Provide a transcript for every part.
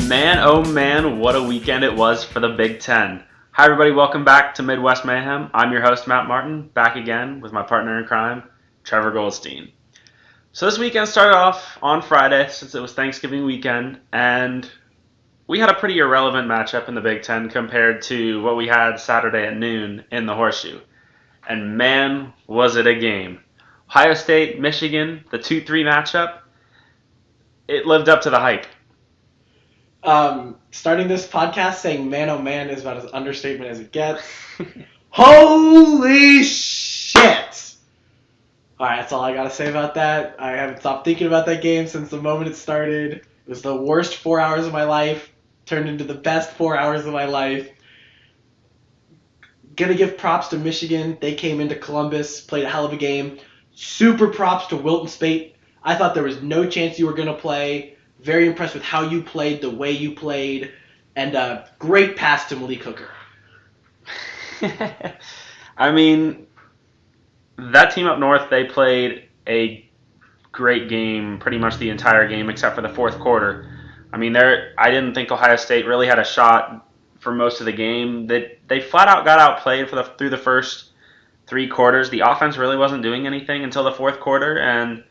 Man, oh man, what a weekend it was for the Big Ten. Hi everybody, welcome back to Midwest Mayhem. I'm your host, Matt Martin, back again with my partner in crime, Trevor Goldstein. So this weekend started off on Friday, since it was Thanksgiving weekend, and we had a pretty irrelevant matchup in the Big Ten compared to what we had Saturday at noon in the Horseshoe. And man, was it a game. Ohio State, Michigan, the 2-3 matchup, it lived up to the hype. Starting this podcast saying man oh man is about as understatement as it gets. Holy shit! Alright, that's all I gotta say about that. I haven't stopped thinking about that game since the moment it started. It was the worst 4 hours of my life, turned into the best 4 hours of my life. Gonna give props to Michigan. They came into Columbus, played a hell of a game. Super props to Wilton Speight. I thought there was no chance you were gonna play. Very impressed with how you played, the way you played, and a great pass to Malik Hooker. I mean, that team up north, they played a great game pretty much the entire game except for the fourth quarter. I mean, I didn't think Ohio State really had a shot for most of the game. They flat out got outplayed through the first three quarters. The offense really wasn't doing anything until the fourth quarter, and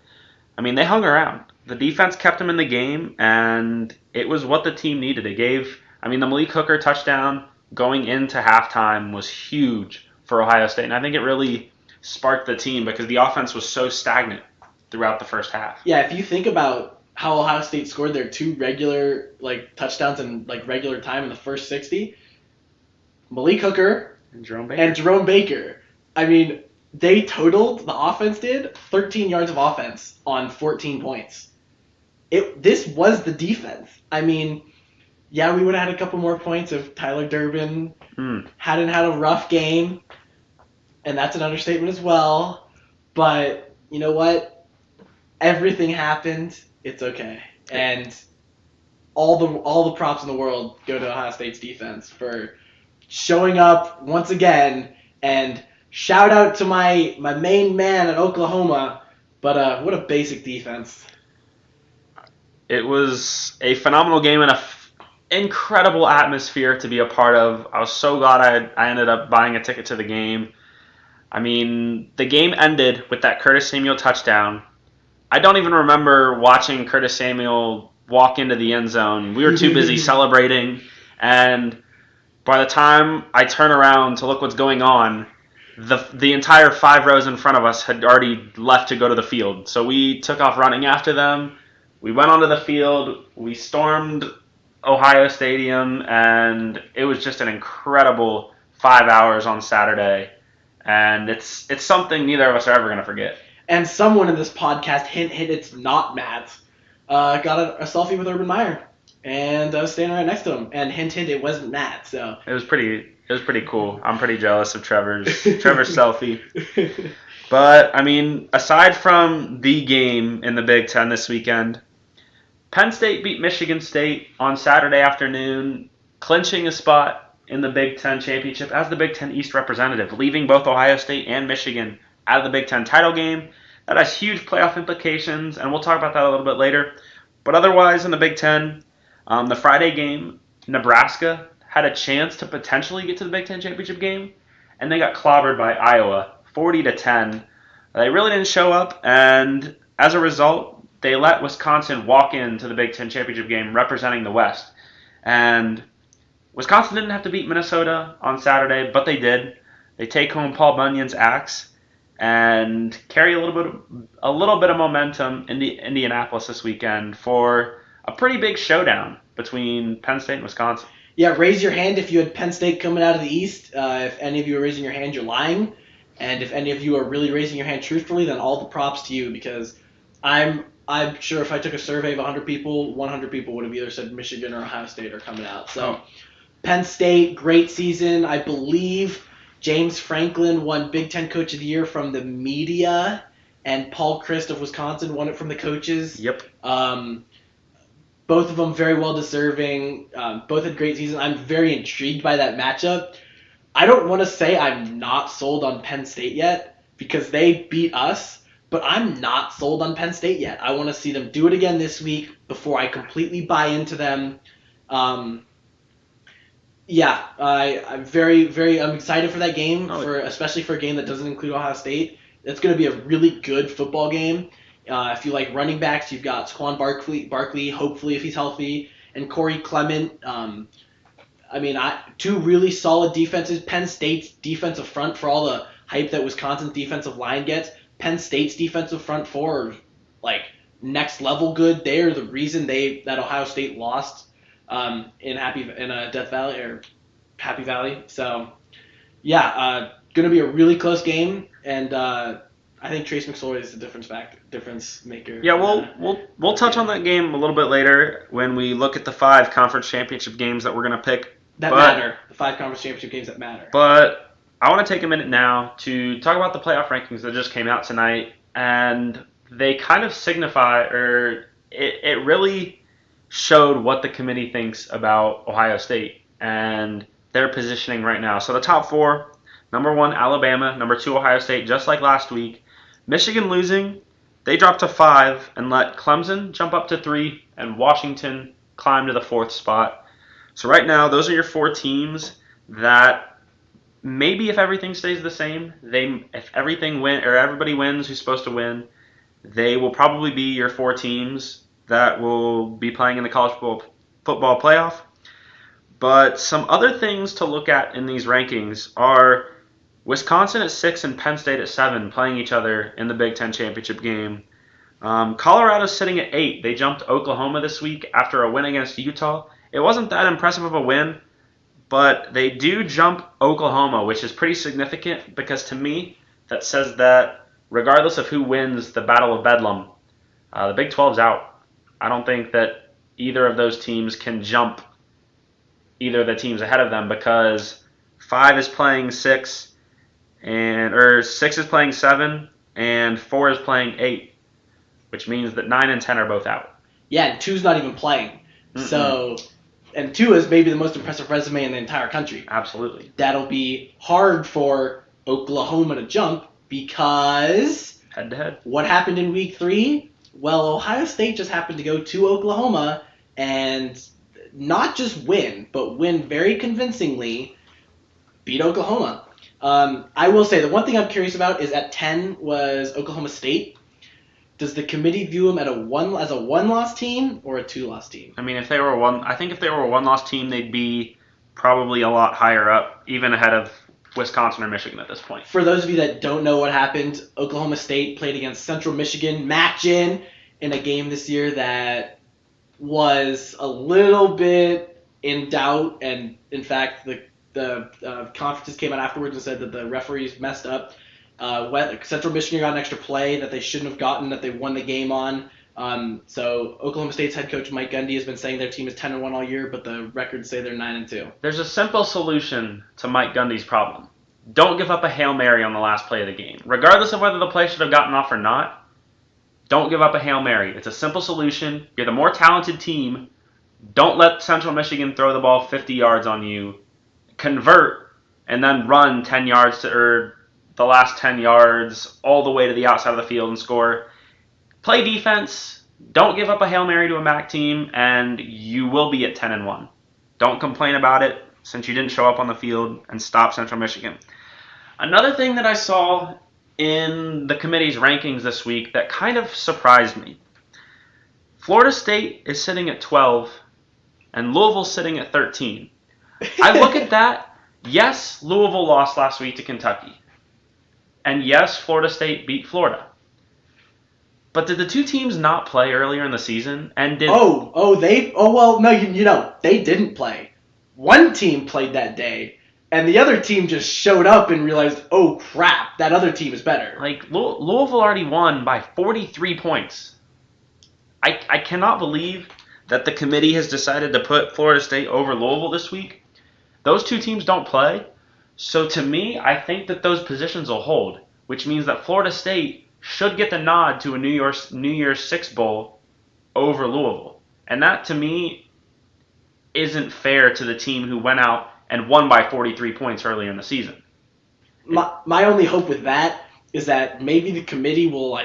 I mean, they hung around. The defense kept them in the game, and it was what the team needed. The Malik Hooker touchdown going into halftime was huge for Ohio State, and I think it really sparked the team because the offense was so stagnant throughout the first half. Yeah, if you think about how Ohio State scored their two regular touchdowns in regular time in the first 60, Malik Hooker and Jerome Baker. I mean, they totaled, the offense did, 13 yards of offense on 14 points. This was the defense. I mean, yeah, we would have had a couple more points if Tyler Durbin hadn't had a rough game, and that's an understatement as well. But you know what? Everything happened. It's okay. And all the props in the world go to Ohio State's defense for showing up once again. And shout out to my main man at Oklahoma. But what a basic defense. It was a phenomenal game and an incredible atmosphere to be a part of. I was so glad I ended up buying a ticket to the game. I mean, the game ended with that Curtis Samuel touchdown. I don't even remember watching Curtis Samuel walk into the end zone. We were too busy celebrating, and by the time I turn around to look what's going on, the entire 5 rows in front of us had already left to go to the field. So we took off running after them. We went onto the field, we stormed Ohio Stadium, and it was just an incredible 5 hours on Saturday. And it's something neither of us are ever going to forget. And someone in this podcast, hint, it's not Matt, got a selfie with Urban Meyer. And I was standing right next to him. And hint, it wasn't Matt. So It was pretty cool. I'm pretty jealous of Trevor's selfie. But, I mean, aside from the game in the Big Ten this weekend, Penn State beat Michigan State on Saturday afternoon, clinching a spot in the Big Ten championship as the Big Ten East representative, leaving both Ohio State and Michigan out of the Big Ten title game. That has huge playoff implications, and we'll talk about that a little bit later. But otherwise, in the Big Ten, the Friday game, Nebraska had a chance to potentially get to the Big Ten championship game, and they got clobbered by Iowa, 40-10. They really didn't show up, and as a result, they let Wisconsin walk into the Big Ten championship game representing the West. And Wisconsin didn't have to beat Minnesota on Saturday, but they did. They take home Paul Bunyan's axe and carry a little bit of momentum in Indianapolis this weekend for a pretty big showdown between Penn State and Wisconsin. Yeah, raise your hand if you had Penn State coming out of the East. If any of you are raising your hand, you're lying. And if any of you are really raising your hand truthfully, then all the props to you, because I'm sure if I took a survey of 100 people, 100 people would have either said Michigan or Ohio State are coming out. So Penn State, great season. I believe James Franklin won Big Ten Coach of the Year from the media, and Paul Chryst of Wisconsin won it from the coaches. Yep. Both of them very well deserving. Both had great seasons. I'm very intrigued by that matchup. I don't want to say I'm not sold on Penn State yet because they beat us, but I'm not sold on Penn State yet. I want to see them do it again this week before I completely buy into them I'm I'm excited for that game, especially for a game that doesn't include Ohio State. It's going to be a really good football game. If you like running backs, you've got Saquon Barkley, hopefully if he's healthy, and Corey Clement. Two really solid defenses. Penn State's defensive front, for all the hype that Wisconsin's defensive line gets, Penn State's defensive front four are like next level good. They are the reason that Ohio State lost in Death Valley or Happy Valley. So gonna be a really close game, and I think Trace McSorley is the difference maker. Yeah, we'll touch on that game a little bit later when we look at the 5 conference championship games that we're gonna pick. Matter. The 5 conference championship games that matter. But I want to take a minute now to talk about the playoff rankings that just came out tonight, and they kind of signify, or it really showed what the committee thinks about Ohio State and their positioning right now. So the top 4, number 1, Alabama, number 2, Ohio State, just like last week. Michigan losing, they dropped to 5 and let Clemson jump up to 3 and Washington climb to the 4th spot. So right now, those are your 4 teams that maybe if everything stays the same, if everybody wins who's supposed to win, they will probably be your 4 teams that will be playing in the college football playoff. But some other things to look at in these rankings are Wisconsin at 6 and Penn State at 7 playing each other in the Big Ten championship game. Colorado's sitting at 8. They jumped Oklahoma this week after a win against Utah. It wasn't that impressive of a win, but they do jump Oklahoma, which is pretty significant because to me, that says that regardless of who wins the Battle of Bedlam, the Big 12's out. I don't think that either of those teams can jump either of the teams ahead of them because 5 is playing 6, or 6 is playing 7, and 4 is playing 8, which means that 9 and 10 are both out. Yeah, and 2's not even playing. So, and 2 is maybe the most impressive resume in the entire country. Absolutely. That'll be hard for Oklahoma to jump because head-to-head. What happened in week 3? Well, Ohio State just happened to go to Oklahoma and not just win, but win very convincingly, beat Oklahoma. I will say the one thing I'm curious about is at 10 was Oklahoma State. Does the committee view them as a one-loss team or a 2-loss team? I mean, if they were a one-loss team, they'd be probably a lot higher up, even ahead of Wisconsin or Michigan at this point. For those of you that don't know what happened, Oklahoma State played against Central Michigan, in a game this year that was a little bit in doubt, and in fact, the conferences came out afterwards and said that the referees messed up. Central Michigan got an extra play that they shouldn't have gotten, that they won the game on. So Oklahoma State's head coach Mike Gundy has been saying their team is 10-1 all year, but the records say they're 9-2. There's a simple solution to Mike Gundy's problem. Don't give up a Hail Mary on the last play of the game. Regardless of whether the play should have gotten off or not, don't give up a Hail Mary. It's a simple solution. You're the more talented team. Don't let Central Michigan throw the ball 50 yards on you. Convert and then run 10 yards or the last 10 yards all the way to the outside of the field and score. Play defense. Don't give up a Hail Mary to a MAC team, and you will be at 10-1. Don't complain about it since you didn't show up on the field and stop Central Michigan. Another thing that I saw in the committee's rankings this week that kind of surprised me. Florida State is sitting at 12, and Louisville's sitting at 13. I look at that. Yes, Louisville lost last week to Kentucky. And yes, Florida State beat Florida. But did the two teams not play earlier in the season? And did they didn't play. One team played that day, and the other team just showed up and realized, oh crap, that other team is better. Like Louisville already won by 43 points. I cannot believe that the committee has decided to put Florida State over Louisville this week. Those two teams don't play. So to me, I think that those positions will hold, which means that Florida State should get the nod to a New Year's Six Bowl over Louisville. And that, to me, isn't fair to the team who went out and won by 43 points earlier in the season. My only hope with that is that maybe the committee will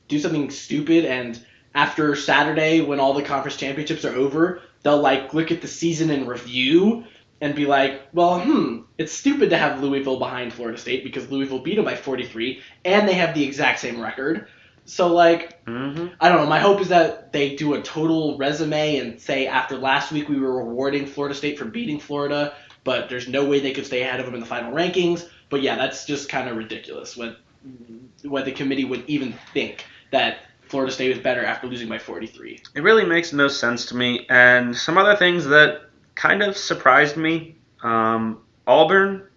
do something stupid and after Saturday, when all the conference championships are over, they'll like look at the season in review and be like, well, it's stupid to have Louisville behind Florida State because Louisville beat them by 43, and they have the exact same record. So, like, I don't know. My hope is that they do a total resume and say after last week we were rewarding Florida State for beating Florida, but there's no way they could stay ahead of them in the final rankings. But yeah, that's just kind of ridiculous what the committee would even think that Florida State was better after losing by 43. It really makes no sense to me. And some other things that kind of surprised me. Auburn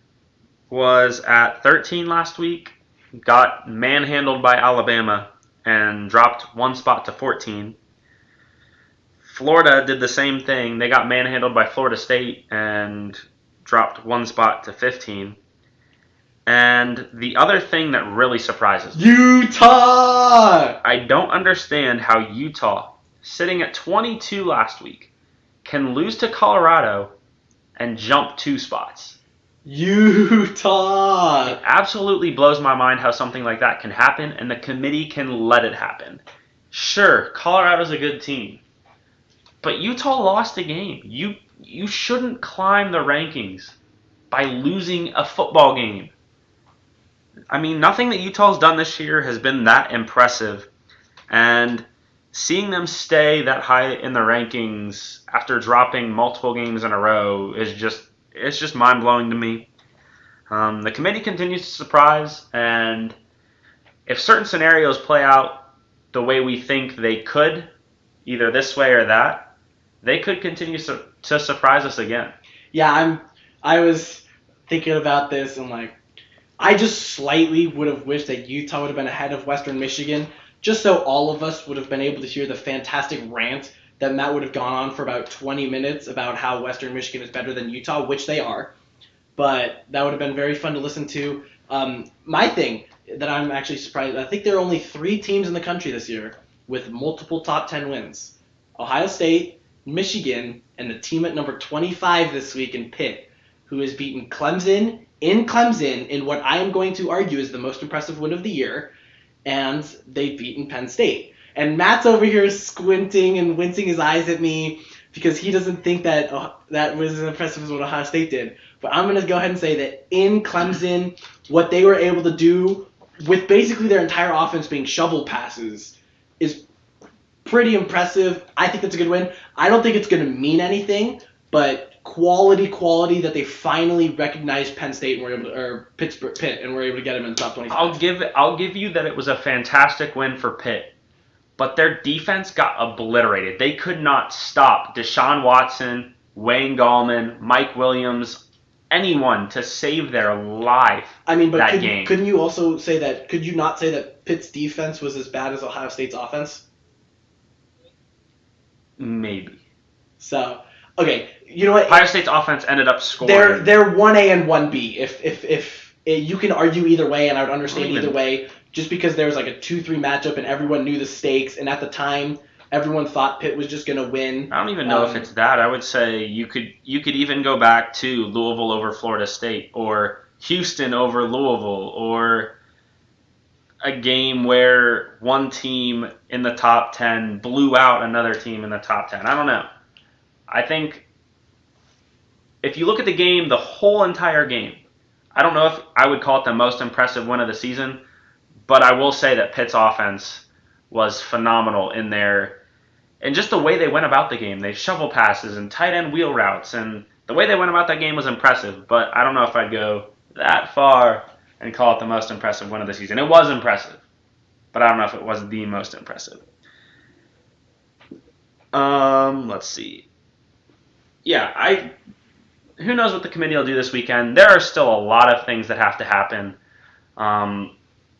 was at 13 last week, got manhandled by Alabama, and dropped one spot to 14. Florida did the same thing. They got manhandled by Florida State and dropped one spot to 15. And the other thing that really surprises me, Utah! I don't understand how Utah, sitting at 22 last week, can lose to Colorado and jump 2 spots. Utah! It absolutely blows my mind how something like that can happen, and the committee can let it happen. Sure, Colorado's a good team, but Utah lost a game. You shouldn't climb the rankings by losing a football game. I mean, nothing that Utah's done this year has been that impressive, and seeing them stay that high in the rankings after dropping multiple games in a row is just mind-blowing to me. The committee continues to surprise, and if certain scenarios play out the way we think they could, either this way or that, they could continue to surprise us again. Yeah, I was thinking about this, and like, I just slightly would have wished that Utah would have been ahead of Western Michigan, just so all of us would have been able to hear the fantastic rant that Matt would have gone on for about 20 minutes about how Western Michigan is better than Utah, which they are. But that would have been very fun to listen to. My thing that I'm actually surprised, I think there are only 3 teams in the country this year with multiple top 10 wins. Ohio State, Michigan, and the team at number 25 this week in Pitt, who has beaten Clemson in what I am going to argue is the most impressive win of the year, and they've beaten Penn State. And Matt's over here squinting and wincing his eyes at me because he doesn't think that that was as impressive as what Ohio State did. But I'm going to go ahead and say that in Clemson, what they were able to do with basically their entire offense being shovel passes is pretty impressive. I think that's a good win. I don't think it's going to mean anything, but quality that they finally recognized Penn State and were able to, or Pitt, and were able to get them in the top 25. I'll give you that it was a fantastic win for Pitt, but their defense got obliterated. They could not stop Deshaun Watson, Wayne Gallman, Mike Williams, anyone to save their life. I mean, but game. Couldn't you also say that? Could you not say that Pitt's defense was as bad as Ohio State's offense? Maybe. So, okay, you know what? Ohio State's offense ended up scoring. They're 1A and 1B. If you can argue either way, and I would understand either way, just because there was like a 2-3 matchup and everyone knew the stakes, and at the time everyone thought Pitt was just going to win. I don't even know if it's that. I would say you could even go back to Louisville over Florida State, or Houston over Louisville, or a game where one team in the top 10 blew out another team in the top 10. I don't know. I think if you look at the game, the whole entire game, I don't know if I would call it the most impressive win of the season, but I will say that Pitt's offense was phenomenal in there. And just the way they went about the game, they shovel passes and tight end wheel routes, and the way they went about that game was impressive, but I don't know if I'd go that far and call it the most impressive win of the season. It was impressive, but I don't know if it was the most impressive. Let's see. Yeah, who knows what the committee will do this weekend. There are still a lot of things that have to happen.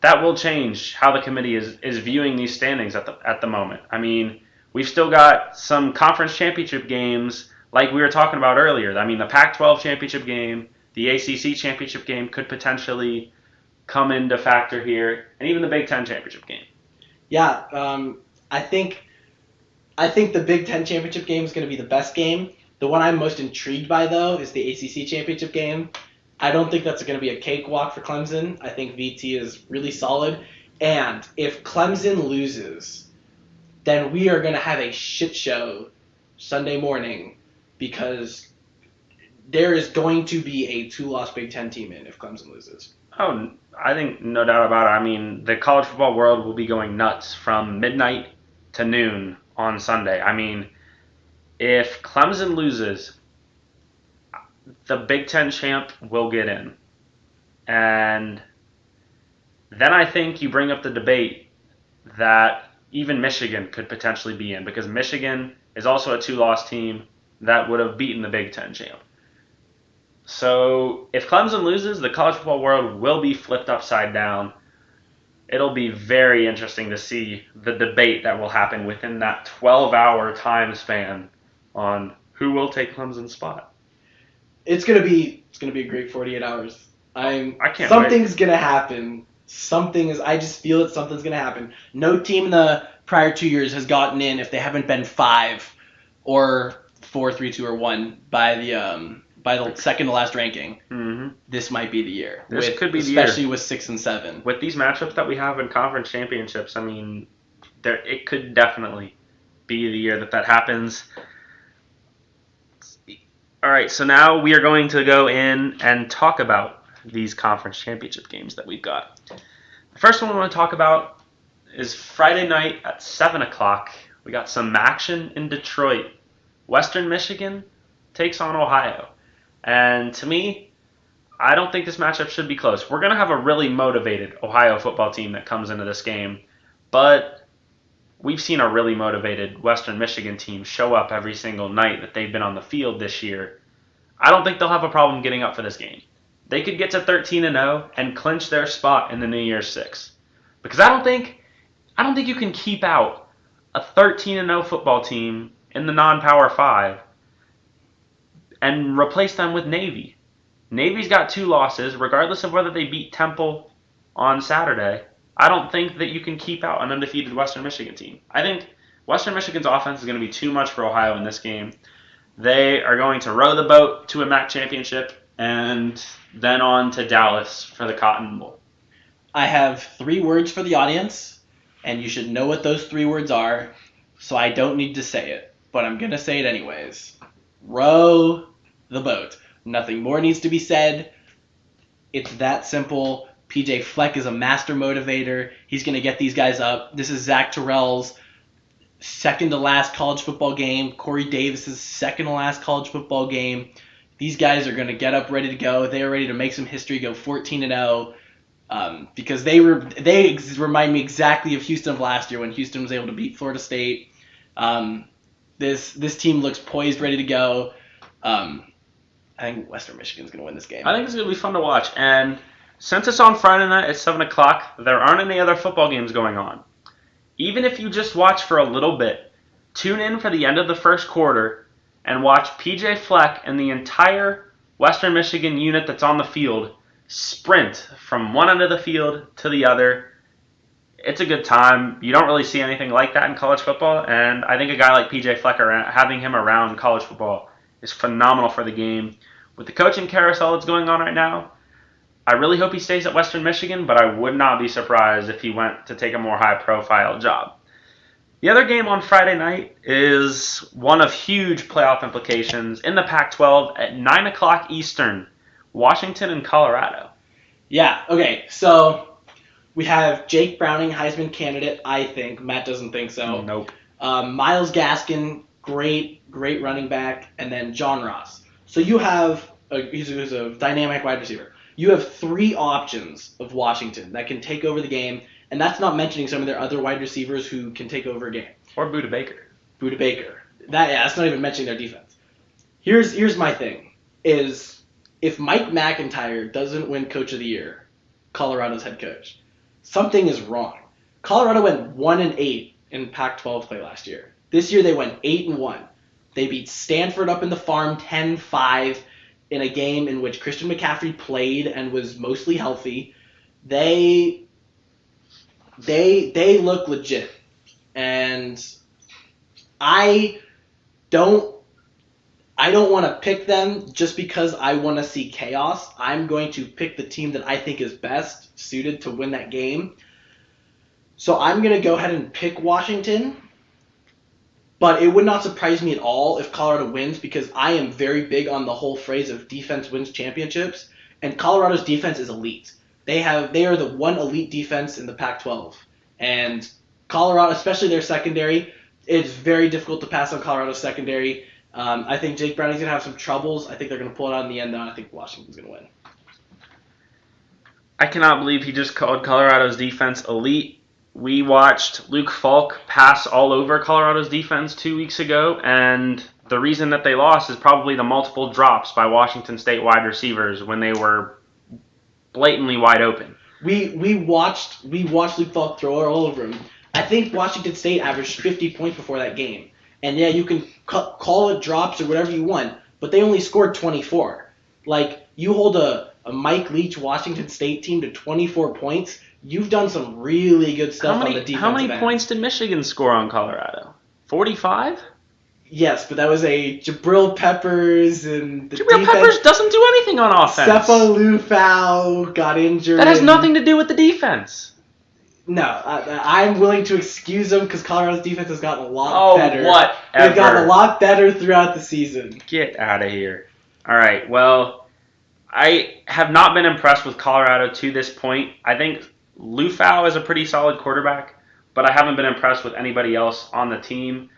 That will change how the committee is viewing these standings at the moment. I mean, we've still got some conference championship games like we were talking about earlier. I mean, the Pac-12 championship game, the ACC championship game could potentially come into factor here, and even the Big Ten championship game. Yeah, I think the Big Ten championship game is going to be the best game. The one I'm most intrigued by, though, is the ACC championship game. I don't think that's going to be a cakewalk for Clemson. I think VT is really solid. And if Clemson loses, then we are going to have a shit show Sunday morning because there is going to be a 2-loss Big Ten team in if Clemson loses. Oh, I think no doubt about it. I mean, the college football world will be going nuts from midnight to noon on Sunday. I mean, if Clemson loses, the Big Ten champ will get in. And then I think you bring up the debate that even Michigan could potentially be in because Michigan is also a 2-loss team that would have beaten the Big Ten champ. So if Clemson loses, the college football world will be flipped upside down. It'll be very interesting to see the debate that will happen within that 12-hour time span on who will take Clemson's spot. It's gonna be a great 48 hours. I can't Something's wait. gonna happen. I just feel that something's gonna happen. No team in the prior 2 years has gotten in if they haven't been 5 or 4, 3, 2, or 1 by the second to last ranking. Mm-hmm. This might be the year. This could be the year. Especially with 6 and 7. With these matchups that we have in conference championships, I mean, it could definitely be the year that happens. All right, so now we are going to go in and talk about these conference championship games that we've got. The first one we want to talk about is Friday night at 7 o'clock. We got some action in Detroit. Western Michigan takes on Ohio. And to me, I don't think this matchup should be close. We're going to have a really motivated Ohio football team that comes into this game. But we've seen a really motivated Western Michigan team show up every single night that they've been on the field this year. I don't think they'll have a problem getting up for this game. They could get to 13-0 and clinch their spot in the New Year's Six. Because I don't think you can keep out a 13-0 football team in the non-Power 5 and replace them with Navy. Navy's got 2 losses, regardless of whether they beat Temple on Saturday. I don't think that you can keep out an undefeated Western Michigan team. I think Western Michigan's offense is going to be too much for Ohio in this game. They are going to row the boat to a MAC championship and then on to Dallas for the Cotton Bowl. I have 3 words for the audience, and you should know what those 3 words are, so I don't need to say it, but I'm going to say it anyways. Row the boat. Nothing more needs to be said. It's that simple. PJ Fleck is a master motivator. He's going to get these guys up. This is Zach Terrell's second to last college football game. Corey Davis's second to last college football game. These guys are going to get up ready to go. They are ready to make some history, go 14-0. Because they remind me exactly of Houston of last year when Houston was able to beat Florida State. This team looks poised, ready to go. I think Western Michigan's going to win this game. I think it's going to be fun to watch. And since it's on Friday night at 7 o'clock, there aren't any other football games going on. Even if you just watch for a little bit, tune in for the end of the first quarter and watch PJ Fleck and the entire Western Michigan unit that's on the field sprint from one end of the field to the other. It's a good time. You don't really see anything like that in college football, and I think a guy like PJ Fleck, having him around college football is phenomenal for the game. With the coaching carousel that's going on right now, I really hope he stays at Western Michigan, but I would not be surprised if he went to take a more high-profile job. The other game on Friday night is one of huge playoff implications in the Pac-12 at 9 o'clock Eastern, Washington and Colorado. Yeah, okay, so we have Jake Browning, Heisman candidate, I think. Matt doesn't think so. Nope. Myles Gaskin, great running back, and then John Ross. So you have, he's a dynamic wide receiver. You have 3 options of Washington that can take over the game, and that's not mentioning some of their other wide receivers who can take over a game. Or Budda Baker. That's not even mentioning their defense. Here's my thing, is if Mike McIntyre doesn't win Coach of the Year, Colorado's head coach, something is wrong. Colorado went 1-8 in Pac-12 play last year. This year they went 8-1. They beat Stanford up in the farm 10-5 in a game in which Christian McCaffrey played and was mostly healthy. They look legit. And I don't want to pick them just because I want to see chaos. I'm going to pick the team that I think is best suited to win that game. So I'm going to go ahead and pick Washington. But it would not surprise me at all if Colorado wins, because I am very big on the whole phrase of defense wins championships, and Colorado's defense is elite. They are the one elite defense in the Pac-12, and Colorado, especially their secondary, it's very difficult to pass on Colorado's secondary. I think Jake Browning's going to have some troubles. I think they're going to pull it out in the end, though. I think Washington's going to win. I cannot believe he just called Colorado's defense elite. We watched Luke Falk pass all over Colorado's defense 2 weeks ago, and the reason that they lost is probably the multiple drops by Washington State wide receivers when they were blatantly wide open. We watched Luke Falk throw it all over him. I think Washington State averaged 50 points before that game. And yeah, you can call it drops or whatever you want, but they only scored 24. Like, you hold a Mike Leach Washington State team to 24 points, you've done some really good stuff on the defensive How many end. points did Michigan score on Colorado? 45? Yes, but that was a Jabril Peppers and the Jabril Peppers doesn't do anything on offense. Seppo Lufau got injured. That has nothing to do with the defense. No, I'm willing to excuse them because Colorado's defense has gotten a lot better. Whatever. They've gotten a lot better throughout the season. Get out of here. All right, well, I have not been impressed with Colorado to this point. I think Lufau is a pretty solid quarterback, but I haven't been impressed with anybody else on the team.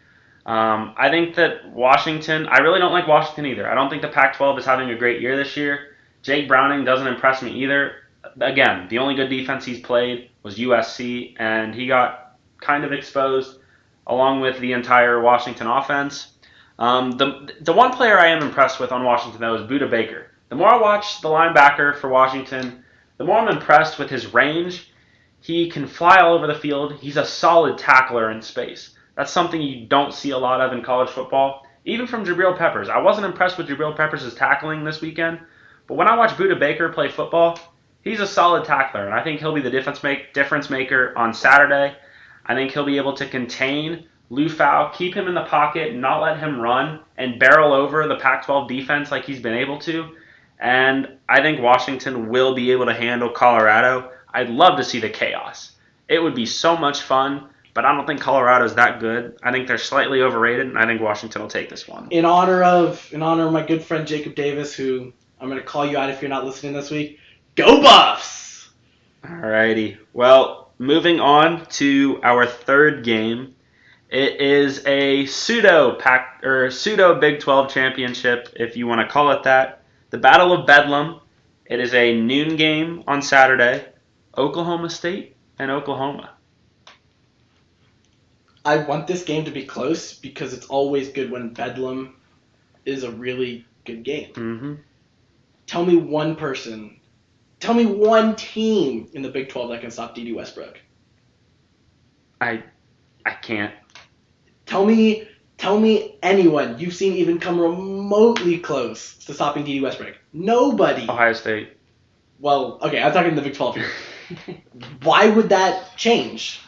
I think that Washington, I really don't like Washington either. I don't think the Pac-12 is having a great year this year. Jake Browning doesn't impress me either. Again, the only good defense he's played was USC, and he got kind of exposed along with the entire Washington offense. The one player I am impressed with on Washington, though, is Budda Baker. The more I watch the linebacker for Washington, the more I'm impressed with his range. He can fly all over the field. He's a solid tackler in space. That's something you don't see a lot of in college football, even from Jabril Peppers. I wasn't impressed with Jabril Peppers' tackling this weekend, but when I watch Budda Baker play football, he's a solid tackler, and I think he'll be the difference maker on Saturday. I think he'll be able to contain Lufau, keep him in the pocket, not let him run, and barrel over the Pac-12 defense like he's been able to. And I think Washington will be able to handle Colorado. I'd love to see the chaos. It would be so much fun, but I don't think Colorado's that good. I think they're slightly overrated, and I think Washington will take this one. In honor of my good friend Jacob Davis, who I'm going to call you out if you're not listening this week, go Buffs! Alrighty. Well, moving on to our third game. It is a pseudo Big 12 championship, if you want to call it that. The Battle of Bedlam. It is a noon game on Saturday. Oklahoma State and Oklahoma. I want this game to be close because it's always good when Bedlam is a really good game. Mm-hmm. Tell me one person. Tell me one team in the Big 12 that can stop D.D. Westbrook. I can't. Tell me anyone you've seen even come remotely close to stopping D.D. Westbrook. Nobody. Ohio State. Well, okay, I'm talking the Big 12 here. Why would that change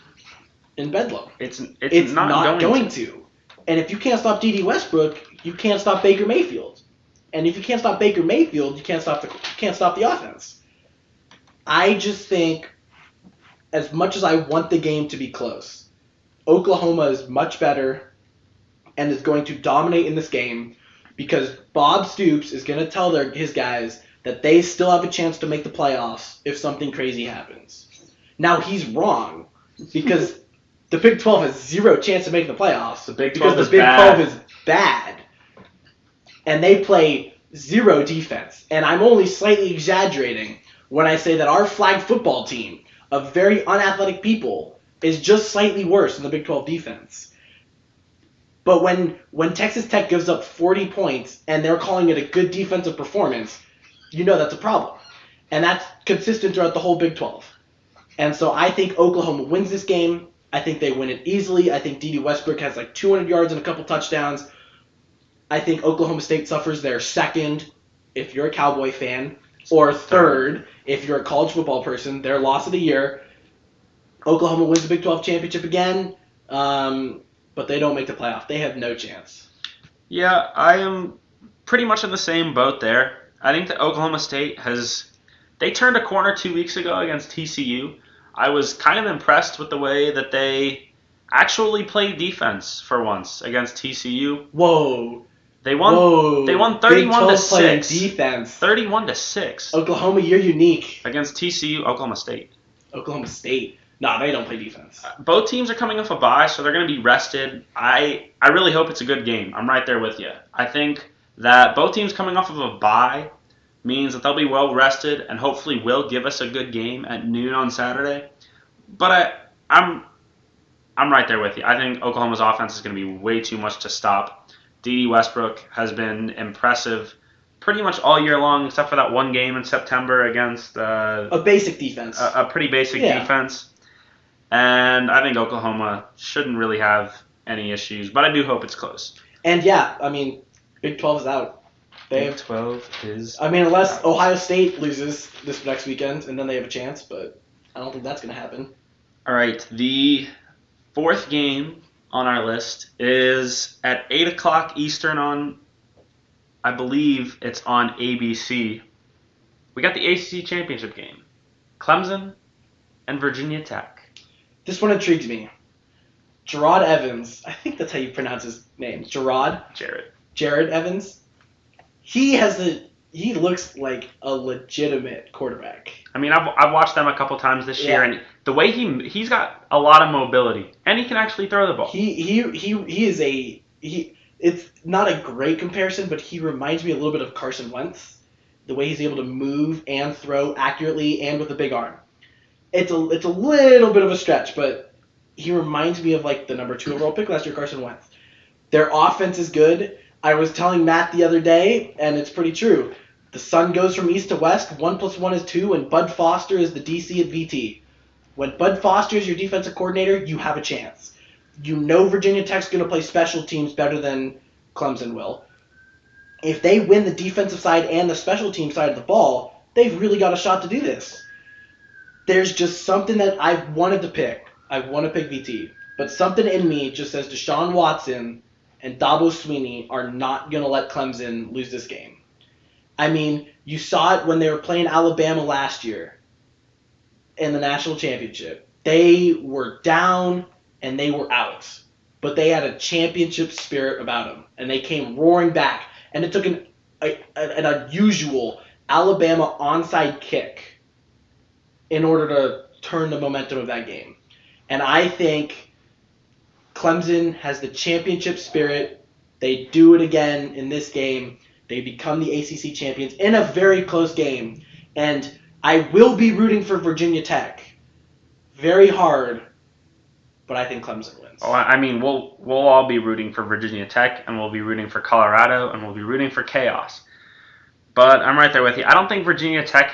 in Bedlam? It's not going to. And if you can't stop D.D. Westbrook, you can't stop Baker Mayfield. And if you can't stop Baker Mayfield, you can't stop the offense. I just think, as much as I want the game to be close, Oklahoma is much better and is going to dominate in this game because Bob Stoops is going to tell his guys that they still have a chance to make the playoffs if something crazy happens. Now, he's wrong because the Big 12 has zero chance of making the playoffs because the Big 12 is bad. And they play zero defense. And I'm only slightly exaggerating when I say that our flag football team of very unathletic people is just slightly worse than the Big 12 defense. But when Texas Tech gives up 40 points and they're calling it a good defensive performance, you know that's a problem. And that's consistent throughout the whole Big 12. And so I think Oklahoma wins this game. I think they win it easily. I think D.D. Westbrook has like 200 yards and a couple touchdowns. I think Oklahoma State suffers their second, if you're a Cowboy fan, or third, if you're a college football person, their loss of the year. Oklahoma wins the Big 12 championship again, but they don't make the playoff. They have no chance. Yeah, I am pretty much in the same boat there. I think that Oklahoma State they turned a corner 2 weeks ago against TCU. I was kind of impressed with the way that they actually played defense for once against TCU. Whoa. They won. Whoa. They won Big 31 to 12 playing 6. defense. 31 to 6 Oklahoma, you're unique. against TCU, Oklahoma State. Oklahoma State. Nah, they don't play defense. Both teams are coming off a bye, so they're going to be rested. I really hope it's a good game. I'm right there with you. I think that both teams coming off of a bye means that they'll be well rested and hopefully will give us a good game at noon on Saturday. But I'm right there with you. I think Oklahoma's offense is going to be way too much to stop. D.D. Westbrook has been impressive pretty much all year long, except for that one game in September against a basic defense. A pretty basic defense. And I think Oklahoma shouldn't really have any issues, but I do hope it's close. And yeah, I mean, Big 12 is out. Big 12 is unless out. Ohio State loses this next weekend, and then they have a chance, but I don't think that's going to happen. All right, the fourth game on our list is at 8 o'clock Eastern on, I believe it's on ABC. We got the ACC Championship game. Clemson and Virginia Tech. This one intrigues me. Jared Evans, I think that's how you pronounce his name. Jared Evans. He looks like a legitimate quarterback. I mean, I've watched them a couple times this year, and the way he's got a lot of mobility, and he can actually throw the ball. It's not a great comparison, but he reminds me a little bit of Carson Wentz. The way he's able to move and throw accurately and with a big arm. It's a little bit of a stretch, but he reminds me of like the number 2 overall pick last year, Carson Wentz. Their offense is good. I was telling Matt the other day, and it's pretty true. The sun goes from east to west. 1 + 1 is 2, and Bud Foster is the DC at VT. When Bud Foster is your defensive coordinator, you have a chance. You know Virginia Tech's going to play special teams better than Clemson will. If they win the defensive side and the special team side of the ball, they've really got a shot to do this. There's just something that I wanted to pick. I want to pick VT. But something in me just says Deshaun Watson and Dabo Swinney are not going to let Clemson lose this game. I mean, you saw it when they were playing Alabama last year in the national championship. They were down and they were out. But they had a championship spirit about them. And they came roaring back. And it took an unusual Alabama onside kick in order to turn the momentum of that game. And I think Clemson has the championship spirit. They do it again in this game. They become the ACC champions in a very close game. And I will be rooting for Virginia Tech very hard, but I think Clemson wins. Oh, I mean, we'll all be rooting for Virginia Tech, and we'll be rooting for Colorado, and we'll be rooting for chaos. But I'm right there with you. I don't think Virginia Tech...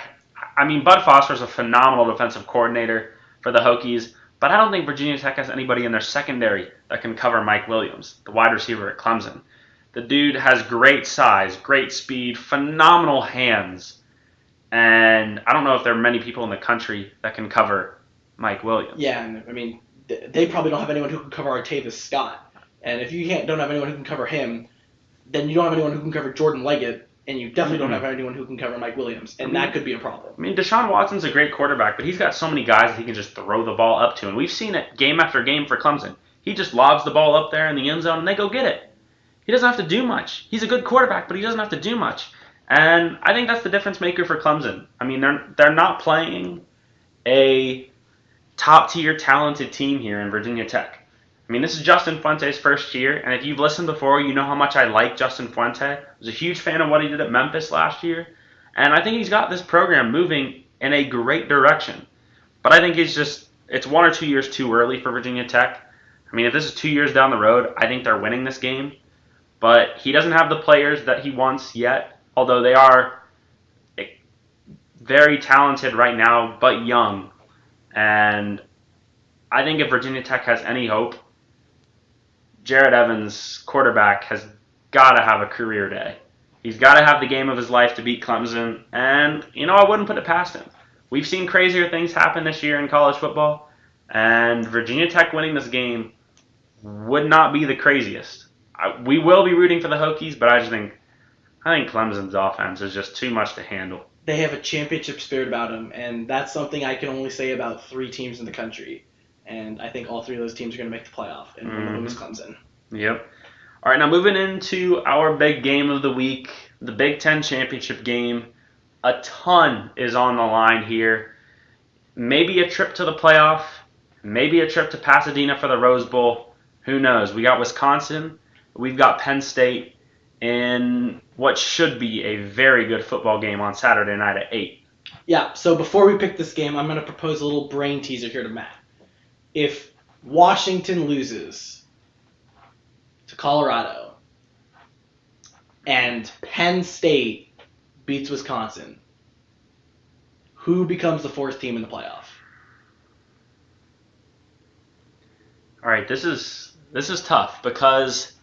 I mean, Bud Foster is a phenomenal defensive coordinator for the Hokies, but I don't think Virginia Tech has anybody in their secondary that can cover Mike Williams, the wide receiver at Clemson. The dude has great size, great speed, phenomenal hands, and I don't know if there are many people in the country that can cover Mike Williams. Yeah, and I mean, they probably don't have anyone who can cover Artavis Scott. And if you don't have anyone who can cover him, then you don't have anyone who can cover Jordan Leggett, and you definitely don't have anyone who can cover Mike Williams, and that could be a problem. I mean, Deshaun Watson's a great quarterback, but he's got so many guys that he can just throw the ball up to, and we've seen it game after game for Clemson. He just lobs the ball up there in the end zone, and they go get it. He doesn't have to do much. He's a good quarterback, but he doesn't have to do much. And I think that's the difference maker for Clemson. I mean, they're not playing a top-tier talented team here in Virginia Tech. I mean, this is Justin Fuente's first year, and if you've listened before, you know how much I like Justin Fuente. I was a huge fan of what he did at Memphis last year, and I think he's got this program moving in a great direction. But I think it's 1 or 2 years too early for Virginia Tech. I mean, if this is 2 years down the road, I think they're winning this game. But he doesn't have the players that he wants yet, although they are very talented right now, but young. And I think if Virginia Tech has any hope, Jared Evans, quarterback, has got to have a career day. He's got to have the game of his life to beat Clemson, and, I wouldn't put it past him. We've seen crazier things happen this year in college football, and Virginia Tech winning this game would not be the craziest. We will be rooting for the Hokies, but I think Clemson's offense is just too much to handle. They have a championship spirit about them, and that's something I can only say about 3 teams in the country. And I think all three of those teams are going to make the playoff, and one of them is Clemson. Yep. All right, now moving into our big game of the week, the Big Ten championship game. A ton is on the line here. Maybe a trip to the playoff, maybe a trip to Pasadena for the Rose Bowl. Who knows? We got Wisconsin, we've got Penn State in what should be a very good football game on Saturday night at 8. Yeah, so before we pick this game, I'm going to propose a little brain teaser here to Matt. If Washington loses to Colorado and Penn State beats Wisconsin, who becomes the 4th team in the playoff? All right, this is tough because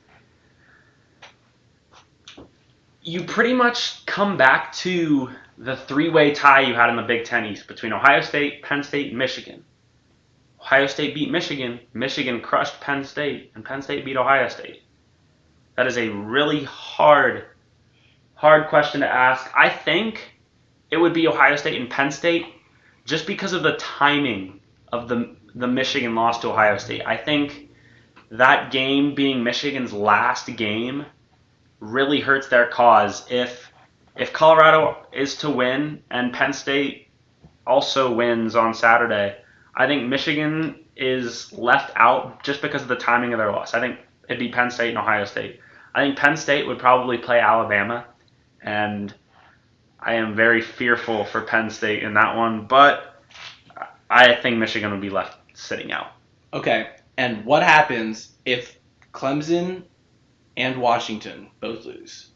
you pretty much come back to the 3-way tie you had in the Big Ten East between Ohio State, Penn State, and Michigan. Ohio State beat Michigan, Michigan crushed Penn State, and Penn State beat Ohio State. That is a really hard question to ask. I think it would be Ohio State and Penn State just because of the timing of the Michigan loss to Ohio State. I think that game being Michigan's last game really hurts their cause. If Colorado is to win and Penn State also wins on Saturday, I think Michigan is left out just because of the timing of their loss. I think it'd be Penn State and Ohio State. I think Penn State would probably play Alabama, and I am very fearful for Penn State in that one, but I think Michigan would be left sitting out. Okay, and what happens if Clemson and Washington both lose?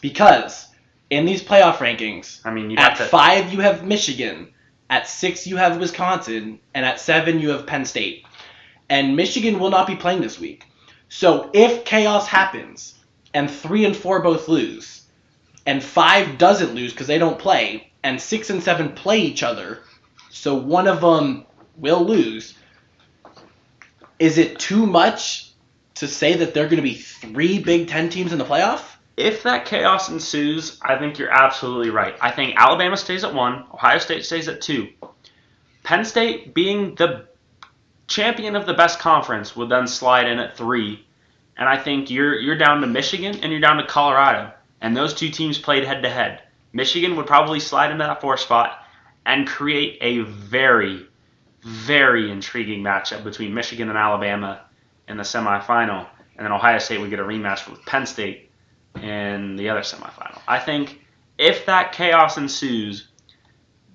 Because in these playoff rankings, at 5 you have Michigan, at 6 you have Wisconsin, and at 7 you have Penn State. And Michigan will not be playing this week. So if chaos happens, and 3 and 4 both lose, and 5 doesn't lose because they don't play, and 6 and 7 play each other, so one of them will lose, is it too much to say that there are going to be 3 Big Ten teams in the playoff? If that chaos ensues, I think you're absolutely right. I think Alabama stays at 1, Ohio State stays at 2. Penn State, being the champion of the best conference, would then slide in at 3. And I think you're down to Michigan and you're down to Colorado. And those 2 teams played head-to-head. Michigan would probably slide into that 4 spot and create a very, very intriguing matchup between Michigan and Alabama in the semifinal. And then Ohio State would get a rematch with Penn State in the other semifinal. I think if that chaos ensues,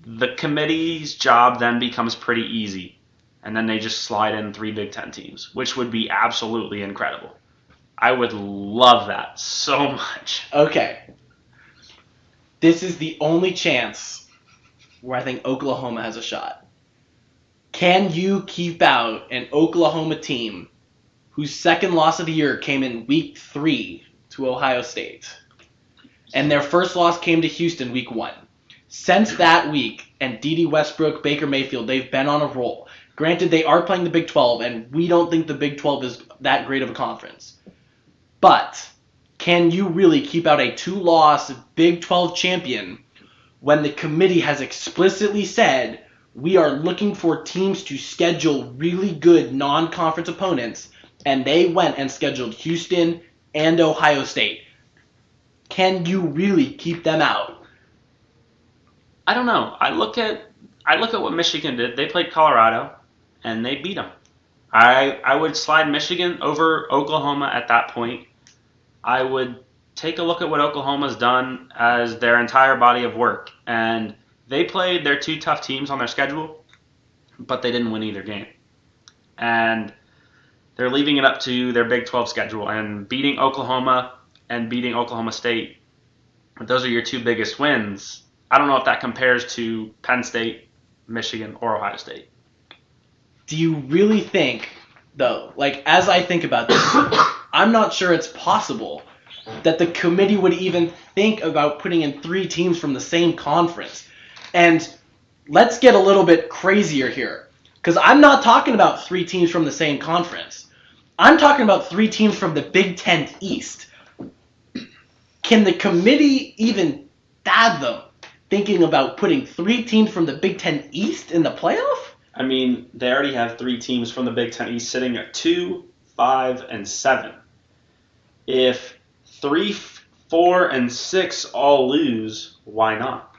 the committee's job then becomes pretty easy. And then they just slide in 3 Big Ten teams, which would be absolutely incredible. I would love that so much. Okay. This is the only chance where I think Oklahoma has a shot. Can you keep out an Oklahoma team whose second loss of the year came in week 3 to Ohio State, and their first loss came to Houston week 1? Since that week, and Dede Westbrook, Baker Mayfield, they've been on a roll. Granted, they are playing the Big 12, and we don't think the Big 12 is that great of a conference. But can you really keep out a 2-loss Big 12 champion when the committee has explicitly said we are looking for teams to schedule really good non-conference opponents, and they went and scheduled Houston and Ohio State? Can you really keep them out? I don't know. I look at what Michigan did. They played Colorado, and they beat them. I would slide Michigan over Oklahoma at that point. I would take a look at what Oklahoma's done as their entire body of work. And they played their 2 tough teams on their schedule, but they didn't win either game. And they're leaving it up to their Big 12 schedule. And beating Oklahoma and beating Oklahoma State, those are your 2 biggest wins. I don't know if that compares to Penn State, Michigan, or Ohio State. Do you really think, though, as I think about this, I'm not sure it's possible that the committee would even think about putting in 3 teams from the same conference. And let's get a little bit crazier here, because I'm not talking about 3 teams from the same conference. I'm talking about 3 teams from the Big Ten East. Can the committee even fathom thinking about putting 3 teams from the Big Ten East in the playoff? I mean, they already have 3 teams from the Big Ten East sitting at 2, 5, and 7. If 3, 4, and 6 all lose, why not?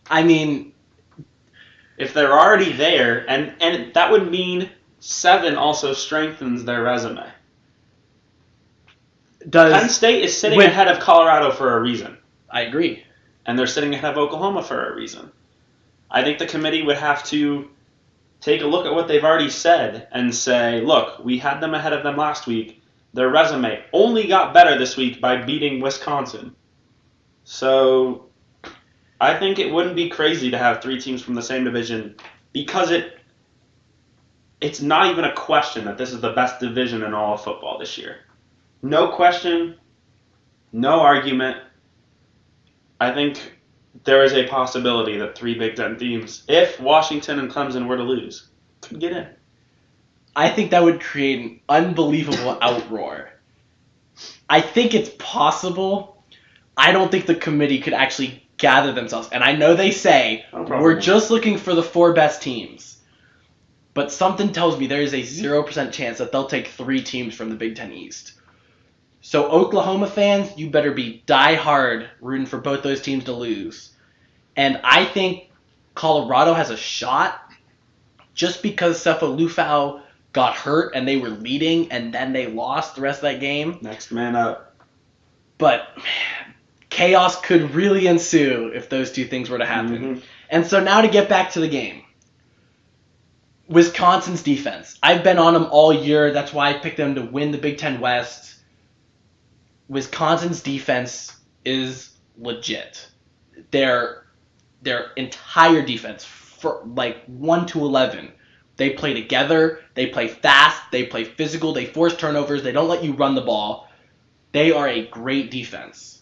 I mean, if they're already there, and that would mean 7 also strengthens their resume. Penn State is sitting ahead of Colorado for a reason. I agree. And they're sitting ahead of Oklahoma for a reason. I think the committee would have to take a look at what they've already said and say, look, we had them ahead of them last week. Their resume only got better this week by beating Wisconsin. So I think it wouldn't be crazy to have 3 teams from the same division because it's not even a question that this is the best division in all of football this year. No question, no argument. I think there is a possibility that 3 Big Ten teams, if Washington and Clemson were to lose, could get in. I think that would create an unbelievable outroar. I think it's possible. I don't think the committee could actually gather themselves. And I know they say, we're just looking for the 4 best teams. But something tells me there is a 0% chance that they'll take 3 teams from the Big Ten East. So Oklahoma fans, you better be die-hard rooting for both those teams to lose. And I think Colorado has a shot just because Sefo Liufau got hurt and they were leading and then they lost the rest of that game. Next man up. But man, chaos could really ensue if those 2 things were to happen. Mm-hmm. And so now to get back to the game. Wisconsin's defense. I've been on them all year. That's why I picked them to win the Big Ten West. Wisconsin's defense is legit. Their entire defense, for like 1 to 11, they play together, they play fast, they play physical, they force turnovers, they don't let you run the ball. They are a great defense.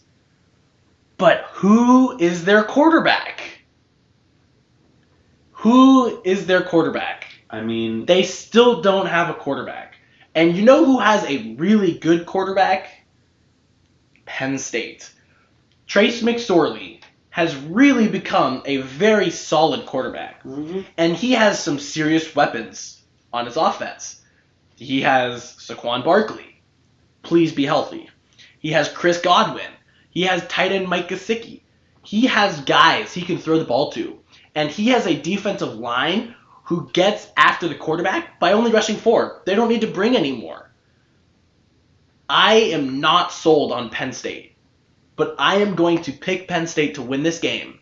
But who is their quarterback? Who is their quarterback? I mean, they still don't have a quarterback. And you know who has a really good quarterback? Penn State. Trace McSorley has really become a very solid quarterback. Mm-hmm. And he has some serious weapons on his offense. He has Saquon Barkley. Please be healthy. He has Chris Godwin. He has tight end Mike Gesicki. He has guys he can throw the ball to. And he has a defensive line who gets after the quarterback by only rushing 4. They don't need to bring any more. I am not sold on Penn State, but I am going to pick Penn State to win this game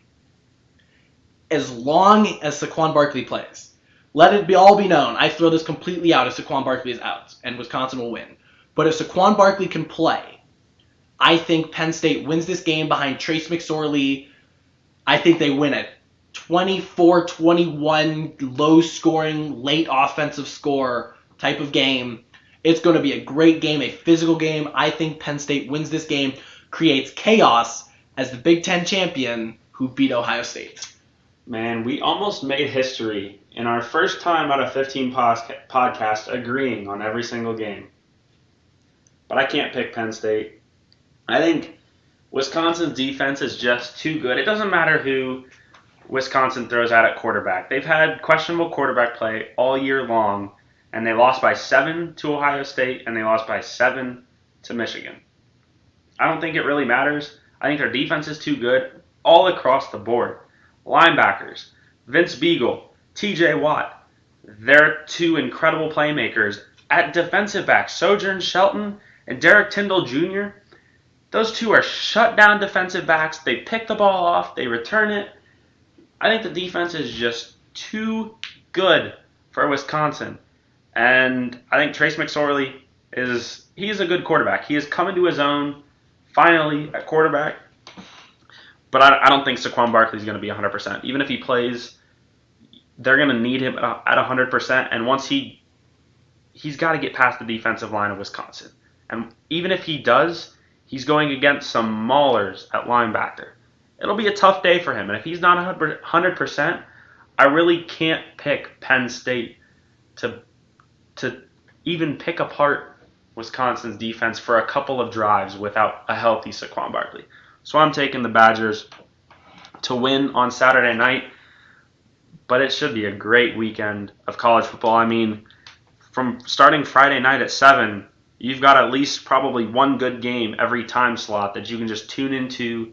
as long as Saquon Barkley plays. Let it all be known. I throw this completely out if Saquon Barkley is out, and Wisconsin will win. But if Saquon Barkley can play, I think Penn State wins this game behind Trace McSorley. I think they win it. 24-21, low-scoring, late offensive score type of game. It's going to be a great game, a physical game. I think Penn State wins this game, creates chaos as the Big Ten champion who beat Ohio State. Man, we almost made history in our first time out of 15 podcasts agreeing on every single game. But I can't pick Penn State. I think Wisconsin's defense is just too good. It doesn't matter who Wisconsin throws out at quarterback. They've had questionable quarterback play all year long, and they lost by 7 to Ohio State, and they lost by 7 to Michigan. I don't think it really matters. I think their defense is too good all across the board. Linebackers, Vince Beagle, TJ Watt, they're 2 incredible playmakers. At defensive back, Sojourn Shelton and Derek Tyndall Jr., those 2 are shut-down defensive backs. They pick the ball off, they return it. I think the defense is just too good for Wisconsin. And I think Trace McSorley he's a good quarterback. He is coming to his own finally at quarterback. But I don't think Saquon Barkley is going to be 100%. Even if he plays, they're going to need him at 100%. And once he's got to get past the defensive line of Wisconsin. And even if he does, he's going against some maulers at linebacker. It'll be a tough day for him. And if he's not 100%, I really can't pick Penn State to even pick apart Wisconsin's defense for a couple of drives without a healthy Saquon Barkley. So I'm taking the Badgers to win on Saturday night. But it should be a great weekend of college football. I mean, from starting Friday night at 7, you've got at least probably one good game every time slot that you can just tune into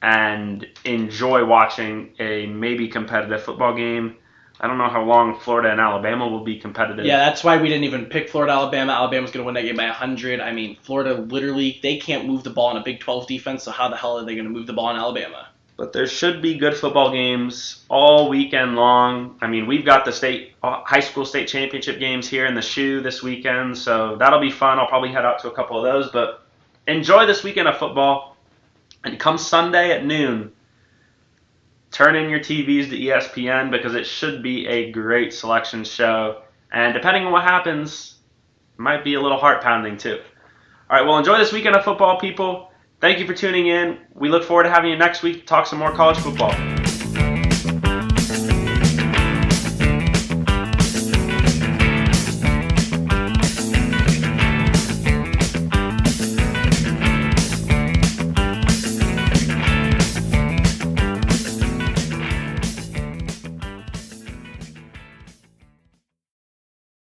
and enjoy watching a maybe competitive football game. I don't know how long Florida and Alabama will be competitive. Yeah, that's why we didn't even pick Florida, Alabama. Alabama's going to win that game by 100. I mean, Florida literally, they can't move the ball in a Big 12 defense, so how the hell are they going to move the ball in Alabama? But there should be good football games all weekend long. I mean, we've got the high school state championship games here in the shoe this weekend, so that'll be fun. I'll probably head out to a couple of those. But enjoy this weekend of football. And come Sunday at noon, turn in your TVs to ESPN because it should be a great selection show. And depending on what happens, it might be a little heart-pounding too. All right, well, enjoy this weekend of football, people. Thank you for tuning in. We look forward to having you next week to talk some more college football.